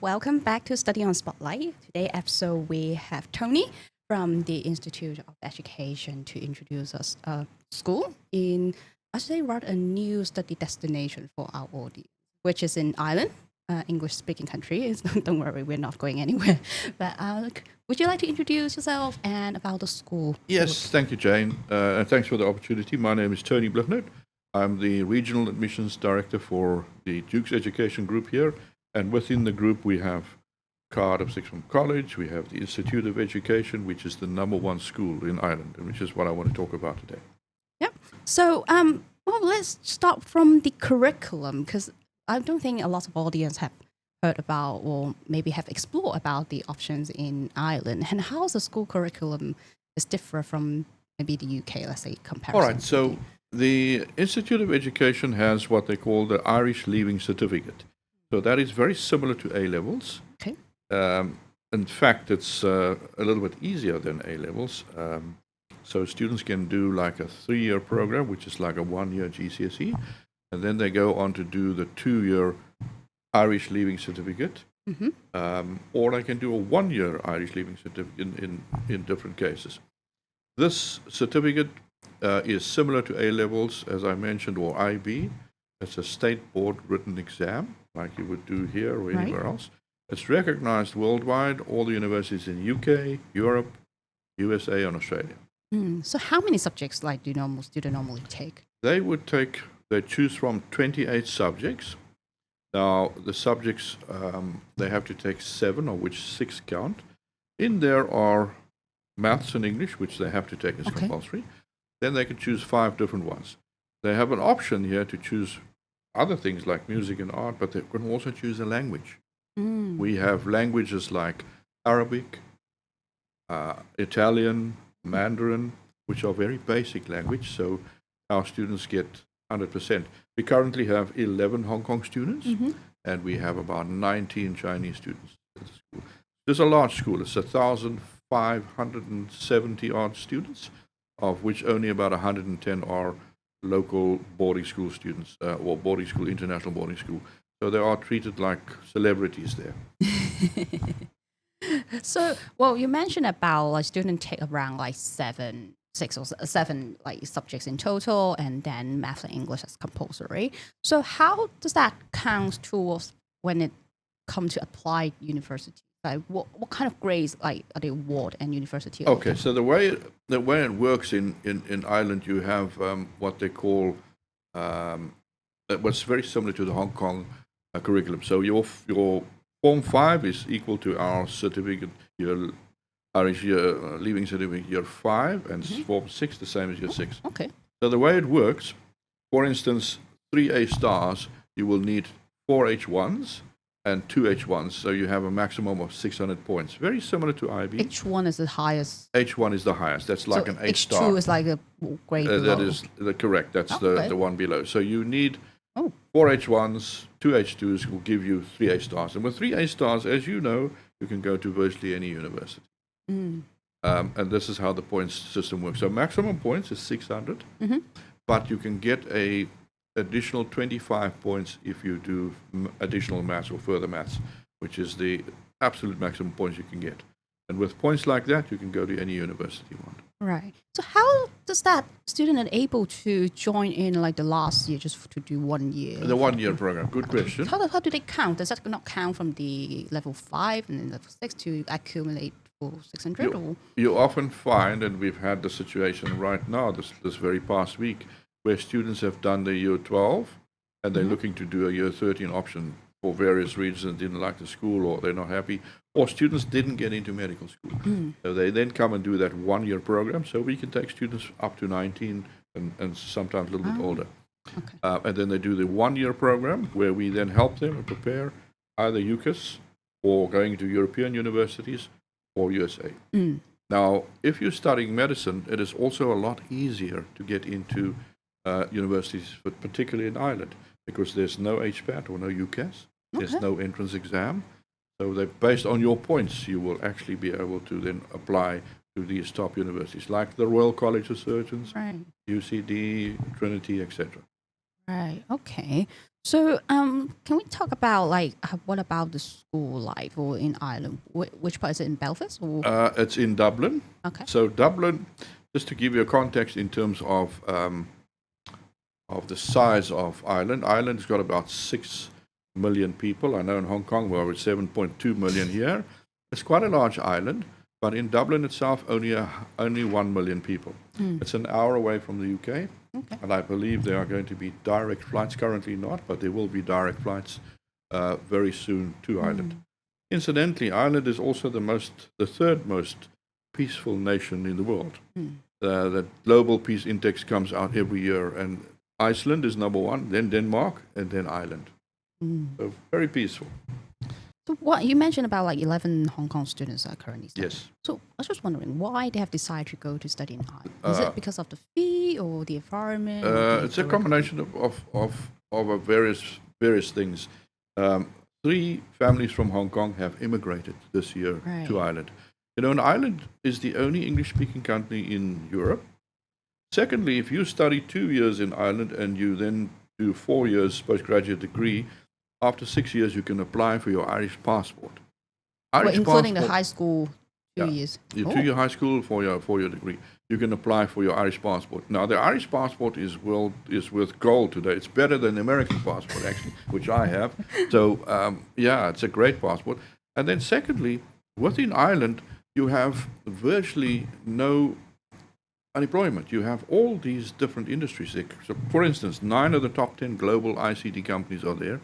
welcome back to Study on Spotlight. Today episode we have Tony from the Institute of Education to introduce us a school in, I should say, rather a new study destination for our audience, which is in Ireland, English-speaking country. Don't worry, we're not going anywhere. But would you like to introduce yourself and about the school? Yes, thank you, Jane, and thanks for the opportunity. My name is Tony Blichner. I'm the Regional Admissions Director for the Duke's Education Group here, and within the group we have Cardiff Sixth Form College, we have the Institute of Education, which is the #1 school in Ireland, and which is what I want to talk about today. Yeah. So, let's start from the curriculum, because I don't think a lot of audience have heard about or maybe have explored about the options in Ireland, and how the school curriculum is different from maybe the UK, let's say, comparison. All right, so the Institute of Education has what they call the Irish Leaving Certificate. So that is very similar to A-levels. Okay. In fact, it's a little bit easier than A-levels. So students can do like a 3-year program, which is like a 1-year GCSE, and then they go on to do the 2-year Irish Leaving Certificate, or they can do a 1-year Irish Leaving Certificate in different cases. This certificate is similar to A-levels, as I mentioned, or IB. It's a state board written exam, like you would do here or anywhere else. It's recognized worldwide, all the universities in UK, Europe, USA, and Australia. So how many subjects do students normally take? They choose from 28 subjects. Now, the subjects, they have to take 7, of which 6 count. In there are maths and English, which they have to take as compulsory. Then they can choose 5 different ones. They have an option here to choose other things like music and art, but they can also choose a language. We have languages like Arabic, Italian, Mandarin, which are very basic language, so our students get 100%. We currently have 11 Hong Kong students, and we have about 19 Chinese students at the school. It's a large school. It's 1,570 odd students, of which only about 110 are local boarding school students, or boarding school, international boarding school. So they are treated like celebrities there. So, you mentioned about students take around 6 or 7 subjects in total, and then math and English as compulsory. So how does that count towards when it comes to applied university? What kind of grades are they award and university? Okay, so the way it works in Ireland, you have what they call what's very similar to the Hong Kong curriculum. So your Form 5 is equal to our certificate, your Irish Leaving Certificate year 5, and Form 6 the same as year 6. Okay. So the way it works, for instance, 3 A stars, you will need 4 H1s and 2 H1s, so you have a maximum of 600 points. Very similar to IB. H1 is the highest. H1 is the highest. That's like an H star. H2 is like a grade below. That is correct. That's the one below. So you need 4 H1s, 2 H2s will give you 3 A stars. And with 3 A stars, as you know, you can go to virtually any university. And this is how the points system works. So maximum points is 600, but you can get a additional 25 points if you do additional maths or further maths, which is the absolute maximum points you can get. And with points like that, you can go to any university you want. Right. So how does that student able to join in the last year just to do 1 year? The 1-year program. Good question. How do they count? Does that not count from the level 5 and then level 6 to accumulate for 600? You often find, and we've had the situation right now, this very past week, where students have done the year 12 and they're looking to do a year 13 option for various reasons, didn't like the school or they're not happy, or students didn't get into medical school. So they then come and do that 1-year program, so we can take students up to 19 and sometimes a little bit older. Okay. And then they do the 1-year program where we then help them prepare either UCAS or going to European universities or USA. Now, if you're studying medicine, it is also a lot easier to get into universities, but particularly in Ireland, because there's no HPAT or no UCAS. There's no entrance exam. So that based on your points, you will actually be able to then apply to these top universities, like the Royal College of Surgeons, UCD, Trinity, etc. Right. Okay. So, can we talk about what about the school life or in Ireland? Which part is it in Belfast or? It's in Dublin. Okay. So Dublin, just to give you a context in terms of the size of Ireland, Ireland's got about 6 million people. I know in Hong Kong we're over 7.2 million here. It's quite a large island, but in Dublin itself, only 1 million people. It's an hour away from the UK. Okay. And I believe there are going to be direct flights, currently not, but there will be direct flights very soon to Ireland. Incidentally, Ireland is also the third most peaceful nation in the world. The Global Peace Index comes out every year, and Iceland is number one, then Denmark, and then Ireland. So very peaceful. So what you mentioned about 11 Hong Kong students are currently studying. Yes. So I was just wondering why they have decided to go to study in Ireland. Is it because of the fee or the environment? It's a combination of various things. 3 families from Hong Kong have immigrated this year to Ireland. And Ireland is the only English-speaking country in Europe. Secondly, if you study 2 years in Ireland and you then do 4 years postgraduate degree, after 6 years you can apply for your Irish passport. Including the high school 2 years. You 2-year high school for your degree. You can apply for your Irish passport. Now the Irish passport is worth gold today. It's better than the American passport actually, which I have. So it's a great passport. And then secondly, within Ireland you have virtually no unemployment. You have all these different industries. So for instance, 9 of the top 10 global ICT companies are there.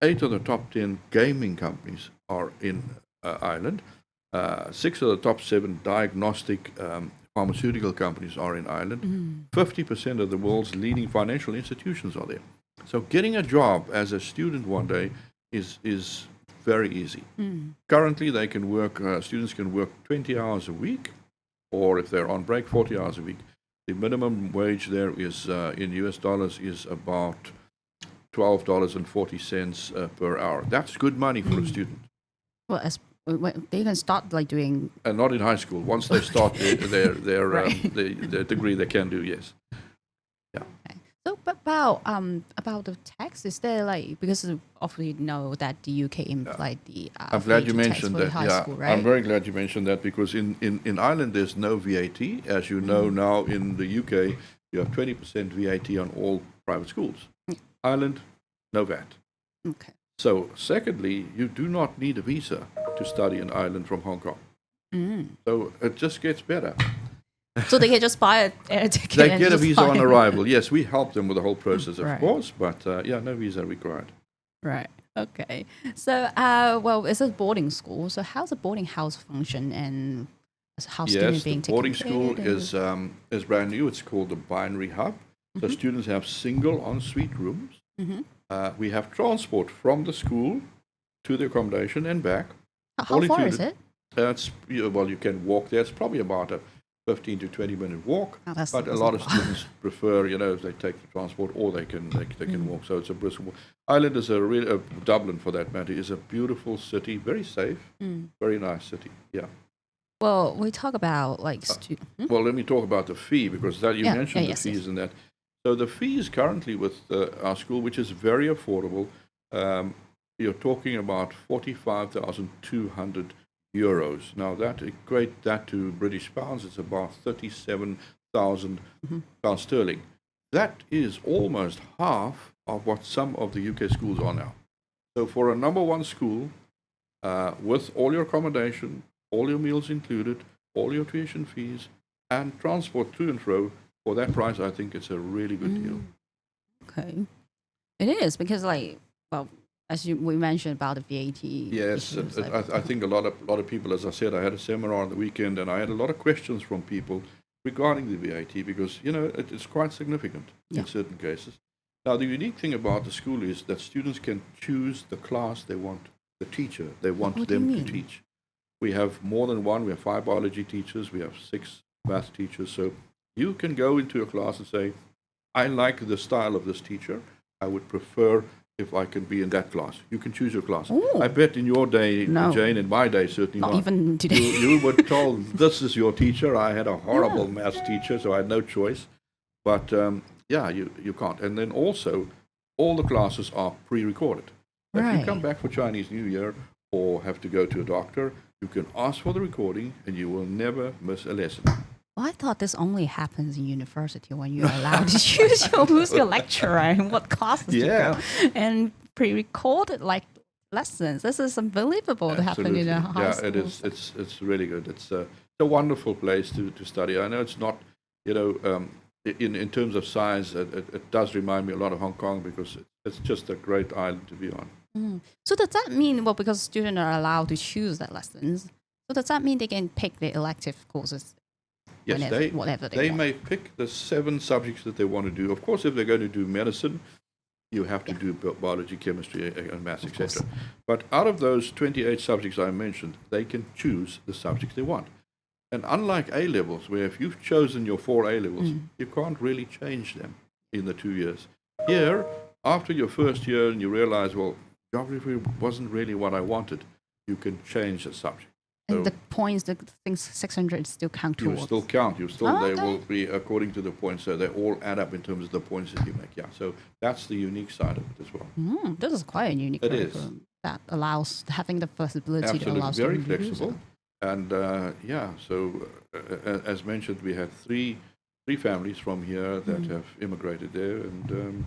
8 of the top 10 gaming companies are in Ireland. 6 of the top 7 diagnostic pharmaceutical companies are in Ireland. 50% of the world's leading financial institutions are there. So getting a job as a student one day is very easy. Currently, they can work. Students can work 20 hours a week, or if they're on break, 40 hours a week. The minimum wage there is in US dollars is about $12.40 per hour. That's good money for a student. Well, they can start doing. And not in high school. Once they start their degree, they can do, yes. Yeah. Okay. So about the tax, is there because obviously know that the UK implied the I'm glad you mentioned that. School, right? I'm very glad you mentioned that because in Ireland there's no VAT. As you know now in the UK you have 20% VAT on all private schools. Ireland, no VAT. Okay. So secondly, you do not need a visa to study in Ireland from Hong Kong. So it just gets better. So they can just buy a air ticket. They get a visa on arrival. Yes, we help them with the whole process, of course, but no visa required. Right. Okay. So, it's a boarding school. So, how's a boarding house function and how students being taken boarding school is brand new. It's called the Binary Hub. So students have single ensuite rooms. We have transport from the school to the accommodation and back. How far is it? You can walk there. It's probably about a 15 to 20 minute walk, but a lot of students prefer, if they take the transport or they can walk. So it's a brisk walk. Ireland is Dublin for that matter, is a beautiful city, very safe, very nice city. Yeah. Well, we talk about Well, let me talk about the fee because you mentioned the fees and that. So the fees currently with our school, which is very affordable, you're talking about 45,200 euros. Now equate that to British pounds, it's about 37,000 pounds sterling. That is almost half of what some of the UK schools are now. So for a number one school, with all your accommodation, all your meals included, all your tuition fees, and transport to and fro, for that price, I think it's a really good deal. Okay. It is because as we mentioned about the VAT. Yes, I think a lot of people, as I said, I had a seminar on the weekend and I had a lot of questions from people regarding the VAT because, it's quite significant in certain cases. Now, the unique thing about the school is that students can choose the class they want, the teacher they want them to teach. We have more than one. We have 5 biology teachers. We have 6 math teachers. So you can go into a class and say, I like the style of this teacher. I would prefer if I can be in that class. You can choose your class. Ooh. I bet in your day, Jane, in my day, certainly not. Not even today. You were told, this is your teacher. I had a horrible maths teacher, so I had no choice. But, you can't. And then also, all the classes are pre-recorded. If you come Right. back for Chinese New Year or have to go to a doctor, you can ask for the recording and you will never miss a lesson. Well, I thought this only happens in university when you're allowed to choose who's your lecturer and what classes Yeah. to go. And pre-recorded like lessons. This is unbelievable to happen in a high Yeah, school. it is. It's really good. It's a wonderful place to study. I know it's not, in terms of size, it does remind me a lot of Hong Kong because it's just a great island to be on. So does that mean, well, because students are allowed to choose their lessons, so does that mean they can pick the elective courses Yes, whatever they they want? may pick the 7 subjects that they want to do. Of course, if they're going to do medicine, you have to do biology, chemistry, and maths, Of course. etc. But out of those 28 subjects I mentioned, they can choose the subjects they want. And unlike A levels, where if you've chosen your 4 A levels, you can't really change them in the 2 years. Here, after your first year and you realize, well, geography wasn't really what I wanted, you can change the subject. And So the points, the things 600 still count you will towards. still count. They okay. will be according to the points. So they all add up in terms of the points that you make. Yeah. So that's the unique side of it as well. This is quite a unique It is. curriculum that allows having the flexibility to Absolutely, allow very students to do flexible. so. And so as mentioned, we had three families from here that have immigrated there, and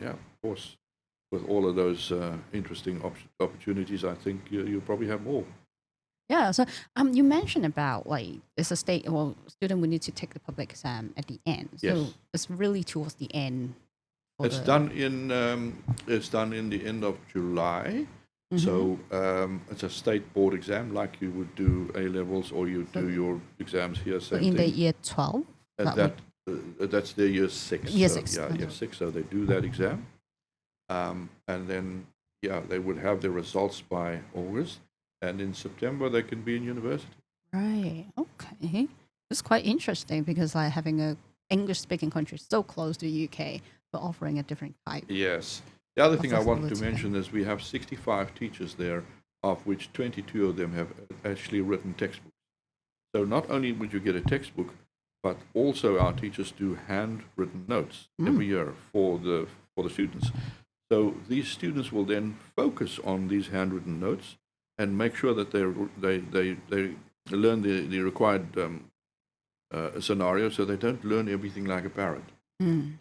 of course, with all of those interesting opportunities, I think you'll probably have more. Yeah, so you mentioned about like it's a student will need to take the public exam at the end. So Yes. it's really towards the end. It's done in the end of July. So it's a state board exam, like you would do A levels or you do your exams here. So Same in the thing. year 12. And that's their year 6. Year So, 6. Yeah, year 6. So they do that exam, and then they would have their results by August, and in September they can be in university. Right. Okay. It's quite interesting because like having a English-speaking country so close to the UK, but offering a different type. Yes. The other thing I wanted to Flexibility. mention is we have 65 teachers there, of which 22 of them have actually written textbooks. So not only would you get a textbook, but also our teachers do handwritten notes every year for the students. So these students will then focus on these handwritten notes and make sure that they learn the required scenario, so they don't learn everything like a parrot.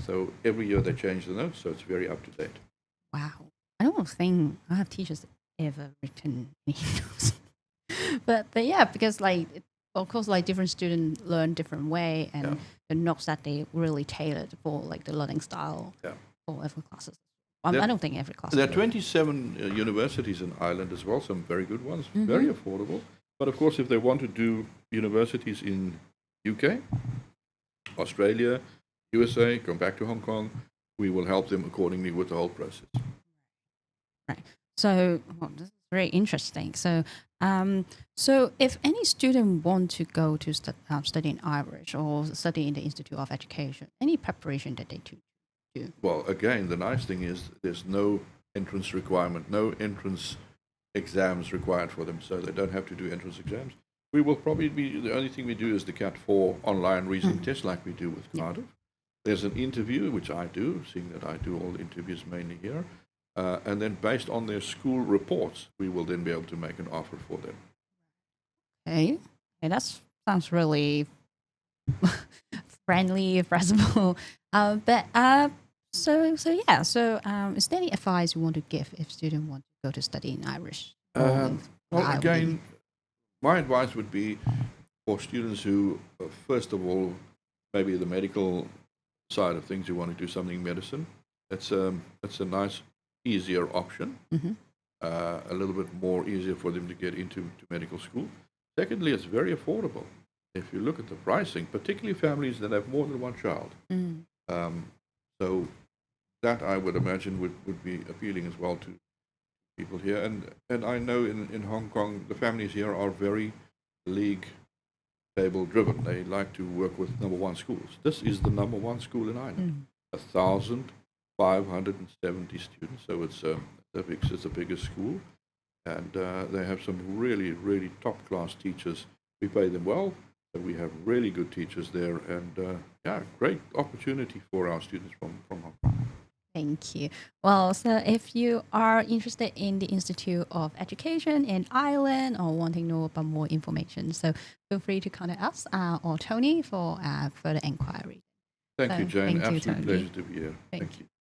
So every year they change the notes, so it's very up to date. Wow. I don't think I have teachers ever written any notes. but yeah, because like of course like different students learn different way and the notes that they really tailored for like the learning style for every classes. I don't think every class. There are 27 universities in Ireland as well, some very good ones, very affordable. But of course, if they want to do universities in UK, Australia, USA, come back to Hong Kong, we will help them accordingly with the whole process. Right. So this is very interesting. So so if any student want to go to study in Irish or study in the Institute of Education, any preparation that they do? Well, again, the nice thing is there's no entrance requirement, no entrance exams required for them, so they don't have to do entrance exams. We will probably the only thing we do is the Cat 4 online reasoning test like we do with Cardiff. There's an interview, which I do, seeing that I do all the interviews mainly here. And then based on their school reports, we will then be able to make an offer for them. Okay. That sounds really friendly, flexible. So is there any advice you want to give if students want to go to study in Irish? Well, again, my advice would be for students who, first of all, maybe the medical side of things, who want to do something in medicine. It's a nice, easier option. A little bit more easier for them to get into medical school. Secondly, it's very affordable. If you look at the pricing, particularly families that have more than one child. So that I would imagine would be appealing as well to people here. And I know in Hong Kong, the families here are very league table driven. They like to work with number 1 schools. This is the number 1 school in Ireland. 1,570 students. So it's the biggest school. And they have some really, really top-class teachers. We pay them well. So we have really good teachers there. And great opportunity for our students from Hong Kong. Thank you. Well, so if you are interested in the Institute of Education in Ireland or wanting to know about more information, so feel free to contact us or Tony for further inquiry. Thank So, you, Jane. thank you, Absolute Tony. pleasure to be here. Thank you.